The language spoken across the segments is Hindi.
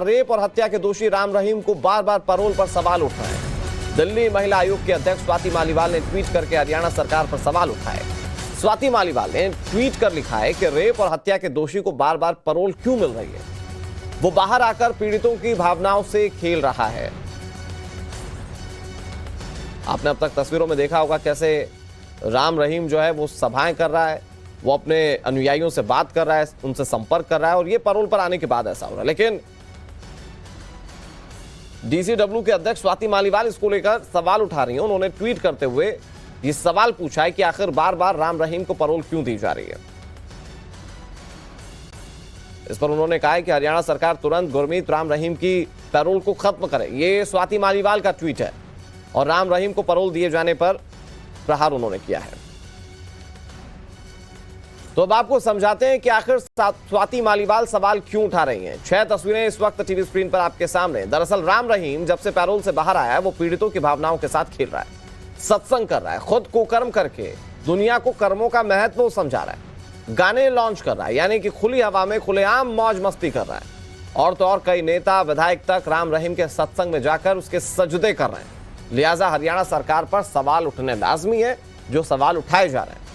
रेप और हत्या के दोषी राम रहीम को बार बार पैरोल पर सवाल उठ रहे हैं। दिल्ली महिला आयोग की अध्यक्ष स्वाति मालीवाल ने ट्वीट करके हरियाणा सरकार पर सवाल उठाए। स्वाति मालीवाल ने ट्वीट कर लिखा है कि रेप और हत्या के दोषी को बार बार पैरोल क्यों मिल रही है? वो बाहर आकर पीड़ितों की भावनाओं से खेल रहा है। आपने अब तक तस्वीरों में देखा होगा कैसे राम रहीम जो है वो सभाएं कर रहा है, वो अपने अनुयायियों से बात कर रहा है, उनसे संपर्क कर रहा है, और ये पैरोल पर आने के बाद ऐसा हो रहा है। लेकिन डीसीडब्ल्यू के अध्यक्ष स्वाति मालीवाल इसको लेकर सवाल उठा रही हैं। उन्होंने ट्वीट करते हुए ये सवाल पूछा है कि आखिर बार बार राम रहीम को पैरोल क्यों दी जा रही है। इस पर उन्होंने कहा है कि हरियाणा सरकार तुरंत गुरमीत राम रहीम की पैरोल को खत्म करे। ये स्वाति मालीवाल का ट्वीट है और राम रहीम को पैरोल दिए जाने पर प्रहार उन्होंने किया है। तो अब आपको समझाते हैं कि आखिर स्वाति मालीवाल सवाल क्यों उठा रही हैं। 6 तस्वीरें इस वक्त टीवी स्क्रीन पर आपके सामने। दरअसल राम रहीम जब से पैरोल से बाहर आया है वो पीड़ितों की भावनाओं के साथ खेल रहा है, सत्संग कर रहा है, खुद को कर्म करके दुनिया को कर्मों का महत्व समझा रहा है, गाने लॉन्च कर रहा है, यानी कि खुली हवा में खुलेआम मौज मस्ती कर रहा है। और तो और कई नेता विधायक तक राम रहीम के सत्संग में जाकर उसके सजदे कर रहे हैं। लिहाजा हरियाणा सरकार पर सवाल उठने लाजमी है, जो सवाल उठाए जा रहे हैं।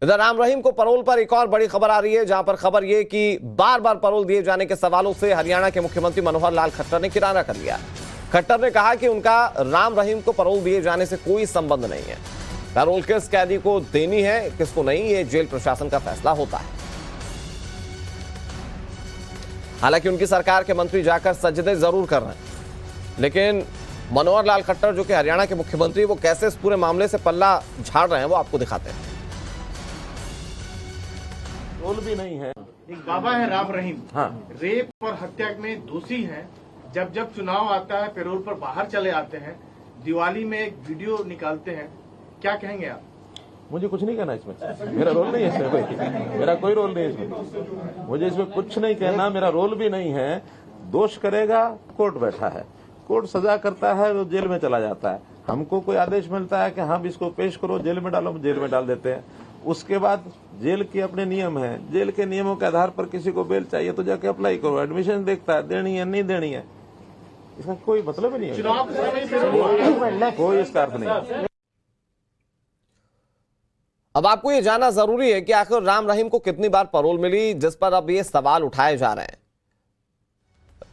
इधर राम रहीम को पैरोल पर एक और बड़ी खबर आ रही है, जहां पर खबर यह कि बार बार पैरोल दिए जाने के सवालों से हरियाणा के मुख्यमंत्री मनोहर लाल खट्टर ने किनारा कर लिया। खट्टर ने कहा कि उनका राम रहीम को पैरोल दिए जाने से कोई संबंध नहीं है। पैरोल किस कैदी को देनी है, किसको नहीं, ये जेल प्रशासन का फैसला होता है। हालांकि उनकी सरकार के मंत्री जाकर सजदे जरूर कर रहे हैं, लेकिन मनोहर लाल खट्टर जो कि हरियाणा के मुख्यमंत्री, वो कैसे इस पूरे मामले से पल्ला झाड़ रहे हैं वो आपको दिखाते हैं। रोल भी नहीं है। एक बाबा है राम रहीम, हाँ, रेप और हत्या में दोषी हैं। जब जब चुनाव आता है पैरोल पर बाहर चले आते हैं, दिवाली में एक वीडियो निकालते हैं, क्या कहेंगे आप? मुझे कुछ नहीं कहना इसमें, मेरा रोल नहीं है इसमें, कोई मेरा कोई रोल नहीं है इसमें। मुझे इसमें कुछ नहीं कहना, मेरा रोल भी नहीं है। दोष करेगा, कोर्ट बैठा है, कोर्ट सजा करता है, वो जेल में चला जाता है। हमको कोई आदेश मिलता है कि हम इसको पेश करो, जेल में डालो, जेल में डाल देते हैं। उसके बाद जेल के अपने नियम हैं, जेल के नियमों के आधार पर किसी को बेल चाहिए तो जाके अप्लाई करो, एडमिशन देखता है, देनी है नहीं देनी है, इसका कोई मतलब ही नहीं है, कोई इसका अर्थ नहीं है। अब आपको ये जानना जरूरी है कि आखिर राम रहीम को कितनी बार पैरोल मिली, जिस पर अब ये सवाल उठाए जा रहे हैं।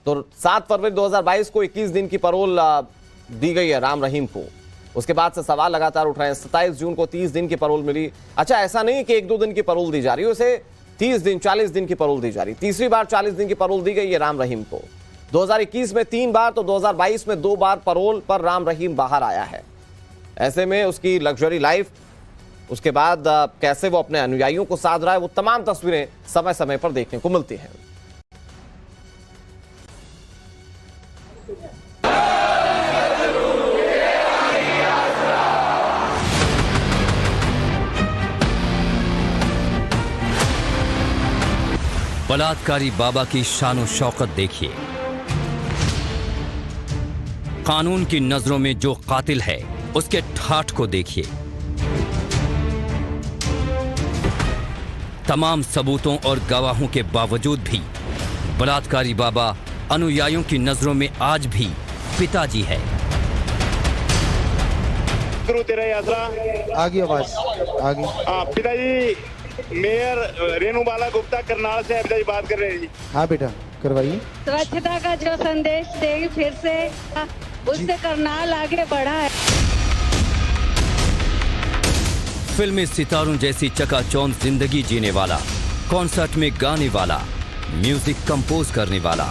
तो 7 फरवरी 2022 को 21 दिन की पैरोल दी गई है राम रहीम को। उसके बाद से सवाल लगातार उठ रहे हैं। 27 जून को 30 दिन की पैरोल मिली। अच्छा, ऐसा नहीं कि 1-2 दिन की पैरोल दी जा रही है, उसे 30 दिन 40 दिन की पैरोल दी जा रही। तीसरी बार 40 दिन की पैरोल दी गई है राम रहीम को। 2021 में 3 बार तो 2022 में 2 बार पैरोल पर राम रहीम बाहर आया है। ऐसे में उसकी लग्जरी लाइफ, उसके बाद कैसे वो अपने अनुयायियों को साध रहा है, वो तमाम तस्वीरें समय समय पर देखने को मिलती हैं। बलात्कारी बाबा की शान और शौकत देखिए। कानून की नजरों में जो कातिल है उसके ठाठ को देखिए। तमाम सबूतों और गवाहों के बावजूद भी बलात्कारी बाबा अनुयायियों की नजरों में आज भी पिताजी है। तेरा यात्रा आगे आवाज आगे। पिताजी, मेयर रेणुबाला गुप्ता करनाल से पिताजी बात कर रहे हैं जी। हाँ बेटा, करवाइए। स्वच्छता का जो संदेश देगी फिर से, उससे करनाल आगे बढ़ा है। फिल्मी सितारों जैसी चकाचौंध जिंदगी जीने वाला, कॉन्सर्ट में गाने वाला, म्यूजिक कंपोज करने वाला,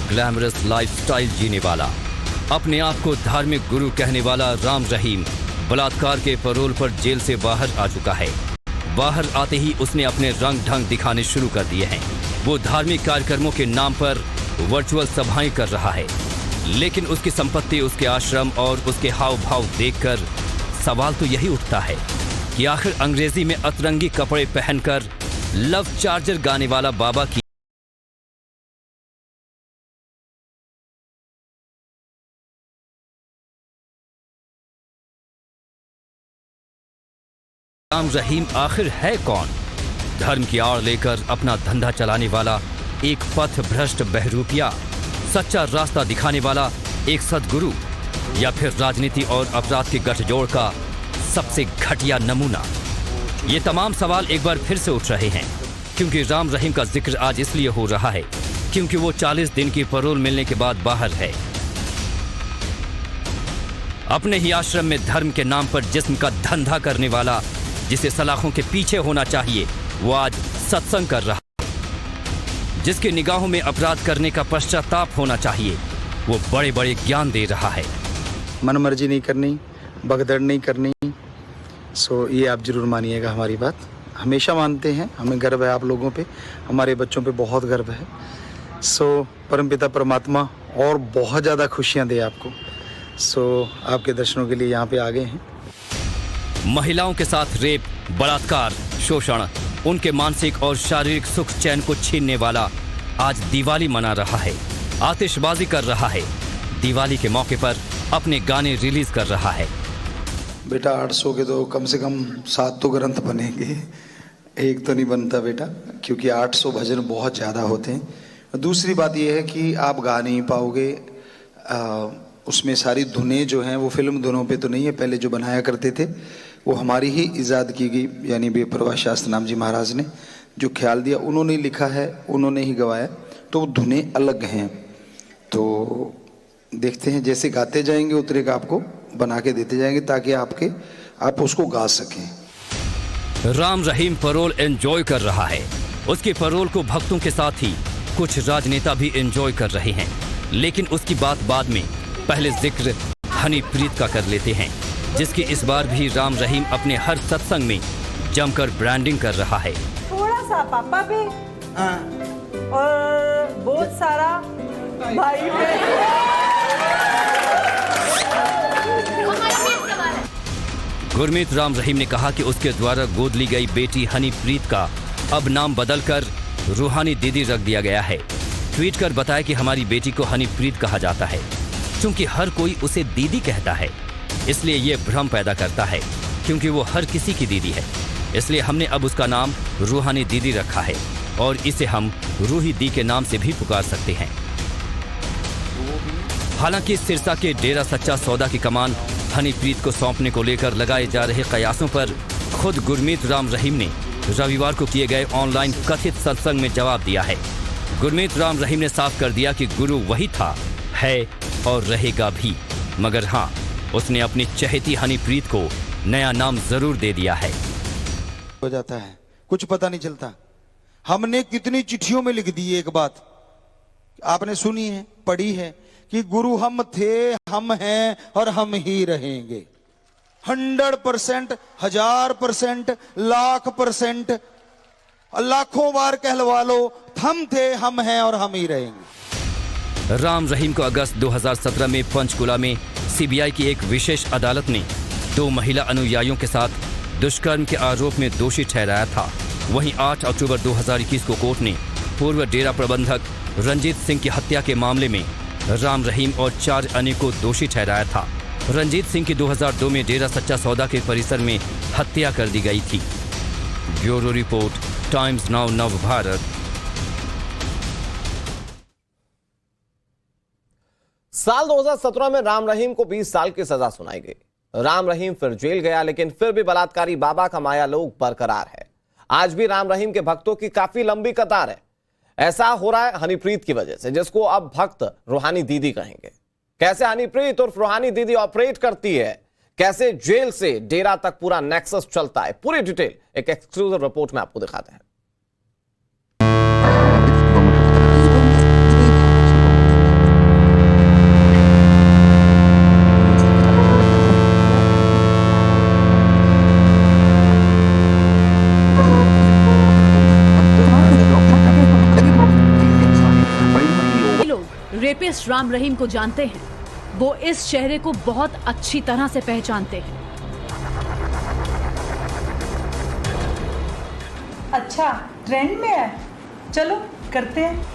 ग्लैमरस लाइफस्टाइल जीने वाला, अपने आप को धार्मिक गुरु कहने वाला राम रहीम बलात्कार के पैरोल पर जेल से बाहर आ चुका है। बाहर आते ही उसने अपने रंग ढंग दिखाने शुरू कर दिए हैं। वो धार्मिक कार्यक्रमों के नाम पर वर्चुअल सभाएं कर रहा है, लेकिन उसकी संपत्ति, उसके आश्रम और उसके हाव भाव देखकर सवाल तो यही उठता है कि आखिर अंग्रेजी में अतरंगी कपड़े पहनकर लव चार्जर गाने वाला बाबा की राम रहीम आखिर है कौन? धर्म की आड़ लेकर अपना धंधा चलाने वाला एक पथ भ्रष्ट बहरूपिया, सच्चा रास्ता दिखाने वाला एक सद्गुरु, या फिर राजनीति और अपराध के गठजोड़ का सबसे घटिया नमूना? ये तमाम सवाल एक बार फिर से उठ रहे हैं, क्योंकि राम रहीम का जिक्र आज इसलिए हो रहा है क्योंकि वो 40 दिन की पैरोल मिलने के बाद बाहर है। अपने ही आश्रम में धर्म के नाम पर जिस्म का धंधा करने वाला, जिसे सलाखों के पीछे होना चाहिए, वो आज सत्संग कर रहा है। जिसकी निगाहों में अपराध करने का पश्चाताप होना चाहिए, वो बड़े बड़े ज्ञान दे रहा है। मनमर्जी नहीं करनी, भगदड़ नहीं करनी। सो ये आप जरूर मानिएगा हमारी बात। हमेशा मानते हैं, हमें गर्व है आप लोगों पे, हमारे बच्चों पे बहुत गर्व है। सो परमपिता परमात्मा और बहुत ज़्यादा खुशियाँ दे आपको। सो आपके दर्शनों के लिए यहाँ पे आ गए हैं। महिलाओं के साथ रेप, बलात्कार, शोषण, उनके मानसिक और शारीरिक सुख चैन को छीनने वाला आज दिवाली मना रहा है, आतिशबाजी कर रहा है, दिवाली के मौके पर अपने गाने रिलीज कर रहा है। बेटा 800 के तो कम से कम 7 तो ग्रंथ बनेंगे, एक तो नहीं बनता बेटा, क्योंकि 800 भजन बहुत ज़्यादा होते हैं। दूसरी बात यह है कि आप गा नहीं पाओगे, उसमें सारी धुनें जो हैं वो फिल्म धुनों पे तो नहीं है। पहले जो बनाया करते थे वो हमारी ही इजाद की गई, यानी बेपरवाह शास्त्र नाम जी महाराज ने जो ख्याल दिया, उन्होंने लिखा है, उन्होंने ही गवाया, तो धुनें अलग हैं। तो देखते हैं, जैसे गाते जाएंगे उतरे का आपको बना के देते जाएंगे ताकि आप उसको गा सकें। राम रहीम पैरोल एंजॉय कर रहा है। उसकी पैरोल को भक्तों के साथ ही कुछ राजनेता भी एंजॉय कर रहे हैं, लेकिन उसकी बात बाद में। पहले जिक्र हनीप्रीत का कर लेते हैं, जिसकी इस बार भी राम रहीम अपने हर सत्संग में जमकर ब्रांडिंग कर रहा है। थोड़ा सा पापा पे और बहुत सारा भाई पे। गुरमीत राम रहीम ने कहा कि उसके द्वारा गोद ली गई बेटी हनीप्रीत का अब नाम बदलकर रूहानी दीदी रख दिया गया है। ट्वीट कर बताया कि हमारी बेटी को हनीप्रीत कहा जाता है क्योंकि हर कोई उसे दीदी कहता है, इसलिए ये भ्रम पैदा करता है क्योंकि वो हर किसी की दीदी है। इसलिए हमने अब उसका नाम रूहानी दीदी रखा है और इसे हम रूही दी के नाम से भी पुकार सकते हैं। हालांकि सिरसा के डेरा सच्चा सौदा की कमान हनीप्रीत को सौंपने को लेकर लगाए जा रहे कयासों पर खुद गुरमीत राम रहीम ने रविवार को किए गए ऑनलाइन कथित सत्संग में जवाब दिया है। गुरमीत राम रहीम ने साफ कर दिया कि गुरु वही था, है और रहेगा भी, मगर हाँ, उसने अपनी चहेती हनीप्रीत को नया नाम जरूर दे दिया है। हो जाता है, कुछ पता नहीं चलता। हमने कितनी चिट्ठियों में लिख दी एक बात, आपने सुनी है, पढ़ी है कि गुरु हम थे, हम हैं और हम ही रहेंगे। 100%, 1000%, 1,00,000%, लाखों बार कहलवा लो, हम थे, हम हैं और हम ही रहेंगे। राम रहीम को अगस्त 2017 में पंचकुला में सीबीआई की एक विशेष अदालत ने 2 महिला अनुयायियों के साथ दुष्कर्म के आरोप में दोषी ठहराया था। वहीं 8 अक्टूबर 2021 को कोर्ट ने पूर्व डेरा प्रबंधक रंजीत सिंह की हत्या के मामले में राम रहीम और 4 अन्य को दोषी ठहराया था। रंजीत सिंह की 2002 में डेरा सच्चा सौदा के परिसर में हत्या कर दी गई थी। ब्यूरो रिपोर्ट, टाइम्स नाउ नव भारत। साल 2017 में राम रहीम को 20 साल की सजा सुनाई गई। राम रहीम फिर जेल गया, लेकिन फिर भी बलात्कारी बाबा का माया लोग बरकरार है। आज भी राम रहीम के भक्तों की काफी लंबी कतार है। ऐसा हो रहा है हनीप्रीत की वजह से, जिसको अब भक्त रूहानी दीदी कहेंगे। कैसे हनीप्रीत और रूहानी दीदी ऑपरेट करती है, कैसे जेल से डेरा तक पूरा नेक्सस चलता है, पूरी डिटेल एक एक्सक्लूसिव रिपोर्ट में आपको दिखाते हैं। रेपिस्ट राम रहीम को जानते हैं, वो इस चेहरे को बहुत अच्छी तरह से पहचानते हैं। अच्छा, ट्रेंड में है, चलो करते हैं।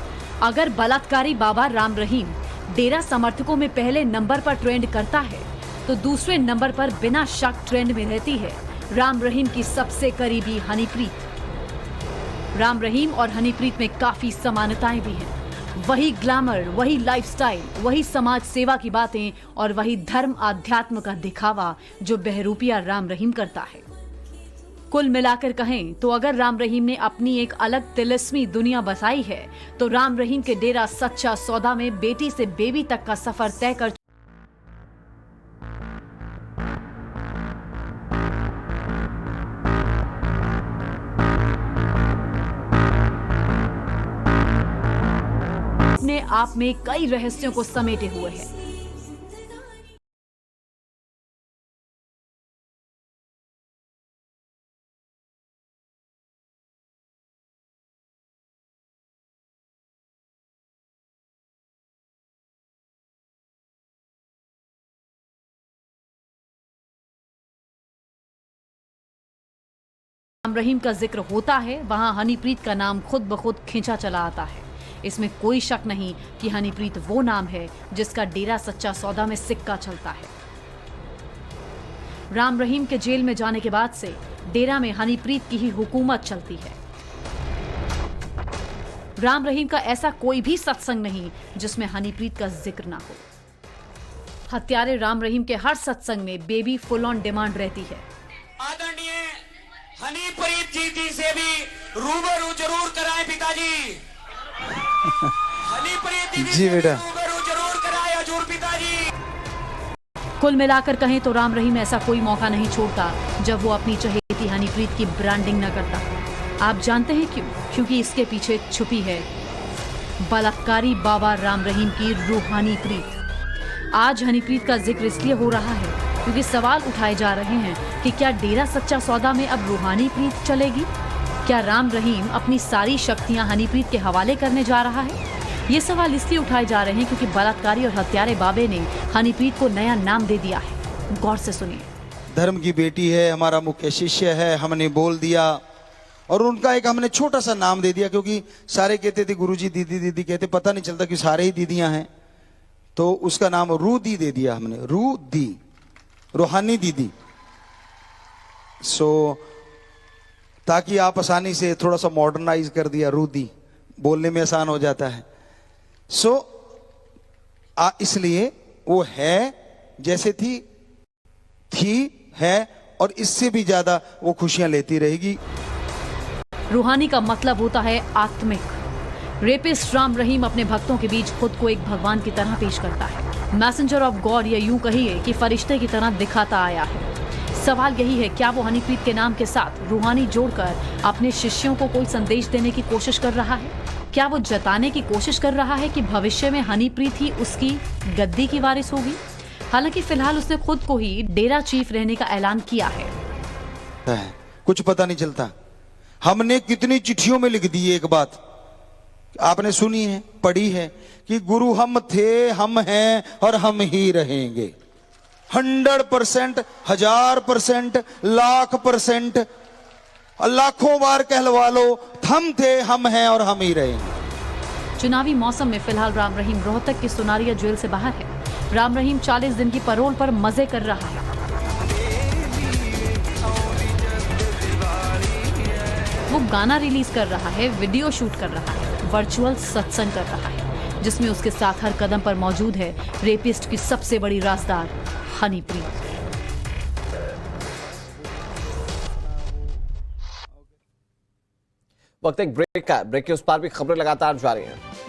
अगर बलात्कारी बाबा राम रहीम डेरा समर्थकों में पहले नंबर पर ट्रेंड करता है, तो दूसरे नंबर पर बिना शक ट्रेंड में रहती है राम रहीम की सबसे करीबी हनीप्रीत। राम रहीम और हनीप्रीत में काफी समानताएं भी हैं। वही ग्लैमर, वही लाइफस्टाइल, वही समाज सेवा की बातें और वही धर्म आध्यात्म का दिखावा जो बहरूपिया राम रहीम करता है। कुल मिलाकर कहें तो अगर राम रहीम ने अपनी एक अलग तिलिस्मी दुनिया बसाई है तो राम रहीम के डेरा सच्चा सौदा में बेटी से बेबी तक का सफर तय कर अपने आप में कई रहस्यों को समेटे हुए है। राम रहीम का जिक्र होता है वहां हनीप्रीत का नाम खुद ब खुद खींचा चला आता है। इसमें कोई शक नहीं कि हनीप्रीत वो नाम है जिसका डेरा सच्चा सौदा में सिक्का चलता है। राम रहीम के जेल में जाने के बाद से डेरा में हनीप्रीत की ही हुकूमत चलती है। राम रहीम का ऐसा कोई भी सत्संग नहीं जिसमें हनीप्रीत का जिक्र ना हो। हत्यारे राम रहीम के हर सत्संग में बेबी फुल ऑन डिमांड रहती है। आदरणीय हनीप्रीत जी से भी रूबरू जरूर कराएं पिताजी। हनीप्रीत जी बेटा, रूबरू जरूर कराएं हजूर पिताजी। कुल मिलाकर कहें तो राम रहीम ऐसा कोई मौका नहीं छोड़ता जब वो अपनी चहेती हनीप्रीत की ब्रांडिंग न करता। आप जानते हैं क्यों? क्योंकि इसके पीछे छुपी है बलात्कारी बाबा राम रहीम की रूहानी प्रीत। आज हनीप्रीत का जिक्र इसलिए हो रहा है क्योंकि सवाल उठाए जा रहे हैं कि क्या डेरा सच्चा सौदा में अब रूहानी प्रीत चलेगी? क्या राम रहीम अपनी सारी शक्तियां हनीप्रीत के हवाले करने जा रहा है? ये सवाल इसलिए उठाए जा रहे हैं क्योंकि बलात्कारी और हत्यारे बाबे ने हनीप्रीत को नया नाम दे दिया है। गौर से सुनिए। धर्म की बेटी है, हमारा मुख्य शिष्य है, हमने बोल दिया और उनका एक हमने छोटा सा नाम दे दिया, क्योंकि सारे कहते थे गुरुजी दीदी दीदी कहते, पता नहीं चलता कि सारे ही दीदियां हैं, तो उसका नाम रूदी दे दिया हमने, रूदी, रूहानी दीदी। सो ताकि आप आसानी से थोड़ा सा मॉडर्नाइज कर दिया, रूदी बोलने में आसान हो जाता है। सो इसलिए वो है जैसे थी है और इससे भी ज्यादा वो खुशियां लेती रहेगी। रूहानी का मतलब होता है आत्मिक। रेपिस्ट राम रहीम अपने भक्तों के बीच खुद को एक भगवान की तरह पेश करता है। मैसेंजर ऑफ गॉड, या यूं कहिए कि फरिश्ते की तरह दिखाता आया है। सवाल यही है, क्या वो हनीप्रीत के नाम के साथ रूहानी जोड़कर अपने शिष्यों को कोई संदेश देने की कोशिश कर रहा है? क्या वो जताने की कोशिश कर रहा है कि भविष्य में हनीप्रीत ही उसकी गद्दी की वारिस होगी? हालांकि फिलहाल उसने खुद को ही डेरा चीफ रहने का ऐलान किया है। कुछ पता नहीं चलता। हमने कितनी चिट्ठियों में लिख दी एक बात, आपने सुनी है, पढ़ी है कि गुरु हम थे, हम हैं और हम ही रहेंगे। 100%, 1000%, 1,00,000%, लाखों बार कहलवा लो, हम थे, हम हैं और हम ही रहेंगे। चुनावी मौसम में फिलहाल राम रहीम रोहतक की सुनारिया जेल से बाहर है। राम रहीम 40 दिन की पैरोल पर मजे कर रहा है। वो गाना रिलीज कर रहा है, वीडियो शूट कर रहा है, वर्चुअल सत्संग कर रहा है, जिसमें उसके साथ हर कदम पर मौजूद है रेपिस्ट की सबसे बड़ी राजदार हनीप्रीत। वक्त एक ब्रेक का, ब्रेक के उस पार भी खबरें लगातार जारी हैं।